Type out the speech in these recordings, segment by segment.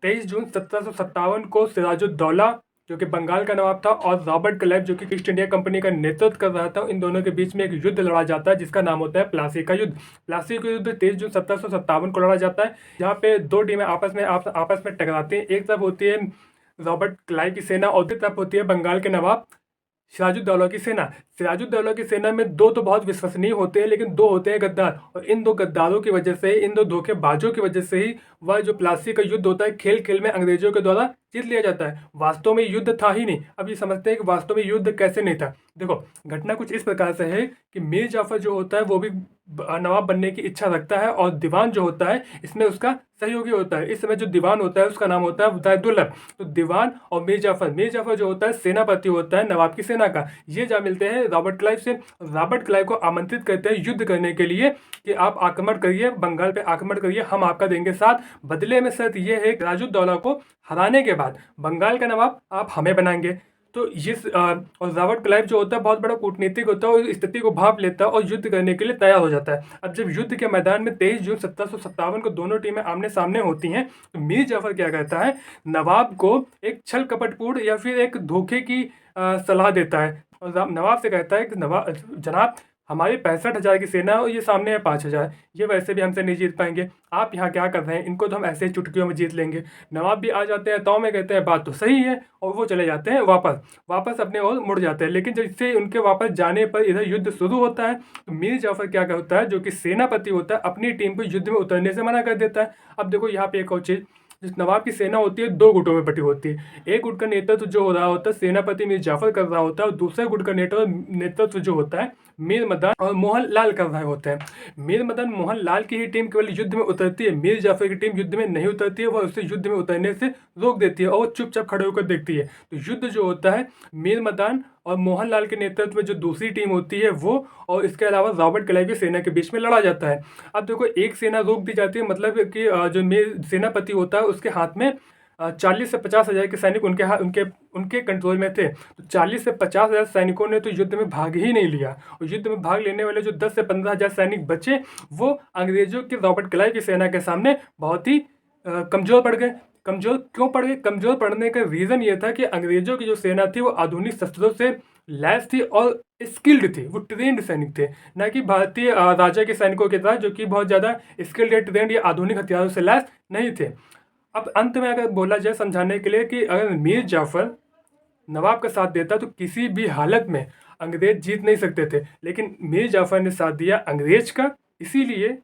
23 जून 1757 को सिराजुद्दौला जो कि बंगाल का नवाब था और रॉबर्ट क्लाइव जो कि ईस्ट इंडिया कंपनी का नेतृत्व कर रहा था, इन दोनों के बीच में एक युद्ध लड़ा जाता है जिसका नाम होता है प्लासी का युद्ध। प्लासी का युद्ध 23 जून 1757 को लड़ा जाता है। यहाँ पे दो टीमें आपस में टकराती हैं। एक तरफ होती है रॉबर्ट क्लाइव की सेना और दूसरी तरफ होती है बंगाल के नवाब सिराजुद्दौला की सेना। सिराजुद्दौला की सेना में दो तो बहुत विश्वसनीय होते हैं, लेकिन दो होते हैं गद्दार, और इन दो गद्दारों की वजह से, इन दो धोखेबाजों की वजह से ही वह जो प्लासी का युद्ध होता है खेल खेल में अंग्रेजों के द्वारा जीत लिया जाता है। वास्तव में युद्ध था ही नहीं। अब ये समझते हैं कि वास्तव में युद्ध कैसे नहीं था। देखो, घटना कुछ इस प्रकार से है कि मीर जाफर जो होता है वो भी नवाब बनने की इच्छा रखता है, और दीवान जो होता है इसमें उसका सहयोगी होता है। इस समय जो दीवान होता है उसका नाम होता है उदयदुल्लभ। तो दीवान और मीर जाफर जो होता है सेनापति होता है नवाब की सेना का। ये जा मिलते हैं रॉबर्ट क्लाइव से। रॉबर्ट क्लाइव को आमंत्रित करते हैं युद्ध करने के लिए कि आप आक्रमण करिए, बंगाल पे आक्रमण करिए, हम आपका देंगे साथ। बदले में शर्त ये है कि सिराजुद्दौला को हराने के बाद बंगाल का नवाब आप हमें बनाएंगे। तो और रॉबर्ट क्लाइव जो होता है बहुत बड़ा कूटनीतिक होता है, और स्थिति को भांप लेता है और युद्ध करने के लिए तैयार हो जाता है। अब जब युद्ध के मैदान में 23 जून 1757 को दोनों टीमें आमने सामने होती हैं, तो मीर जाफर क्या करता है, नवाब को एक छल कपटपूर्ण या फिर एक धोखे की सलाह देता है, और नवाब से कहता है कि नवाब जनाब, हमारी 65,000 की सेना है और ये सामने है 5,000, ये वैसे भी हमसे नहीं जीत पाएंगे, आप यहाँ क्या कर रहे हैं, इनको तो हम ऐसे ही चुटकियों में जीत लेंगे। नवाब भी आ जाते हैं, तो में कहते हैं बात तो सही है, और वो चले जाते हैं वापस अपने ओर मुड़ जाते हैं। लेकिन जैसे उनके वापस जाने पर इधर युद्ध शुरू होता है, तो मीर जाफर क्या करता है, जो कि सेनापति होता है, अपनी टीम को युद्ध में उतरने से मना कर देता है। अब देखो यहाँ पे एक और चीज़, जिस नवाब की सेना होती है दो गुटों में बटी होती है। एक गुट का नेतृत्व जो हो रहा होता है सेनापति मीर जाफर कर रहा होता है, और दूसरे गुट का नेतृत्व जो होता है मीर मदन और मोहन लाल कर रहे होते हैं। मीर मदन मोहन लाल की ही टीम केवल युद्ध में उतरती है, मीर जाफर की टीम युद्ध में नहीं उतरती है, वह उसे युद्ध में उतरने से रोक देती है और वो चुपचाप खड़े होकर देखती है। तो युद्ध जो होता है मीर मदन और मोहन लाल के नेतृत्व में जो दूसरी टीम होती है वो, और इसके अलावा रॉबर्ट क्लाइव की सेना के बीच में लड़ा जाता है। अब देखो, एक सेना रोक दी जाती है, मतलब कि जो मीर सेनापति होता है उसके हाथ में 40 से 50,000 के सैनिक उनके कंट्रोल में थे। तो 40 से 50,000 सैनिकों ने तो युद्ध में भाग ही नहीं लिया, और युद्ध में भाग लेने वाले जो 10 से 15,000 सैनिक बचे वो अंग्रेजों के रॉबर्ट क्लाइव की सेना के सामने बहुत ही कमज़ोर पड़ गए। कमज़ोर क्यों पड़ गए? कमज़ोर पड़ने का रीज़न ये था कि अंग्रेजों की जो सेना थी वो आधुनिक शस्त्रों से लैस थी और स्किल्ड थी, वो ट्रेंड सैनिक थे, ना कि भारतीय राजा के सैनिकों के तरह जो कि बहुत ज़्यादा स्किल्ड या ट्रेंड या आधुनिक हथियारों से लैस नहीं थे। अब अंत में अगर बोला जाए समझाने के लिए कि अगर मीर जाफर नवाब का साथ देता तो किसी भी हालत में अंग्रेज जीत नहीं सकते थे, लेकिन मीर जाफर ने साथ दिया अंग्रेज का, इसीलिए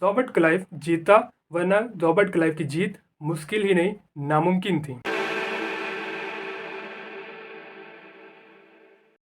रॉबर्ट क्लाइव जीता, वरना रॉबर्ट क्लाइव की जीत मुश्किल ही नहीं नामुमकिन थी।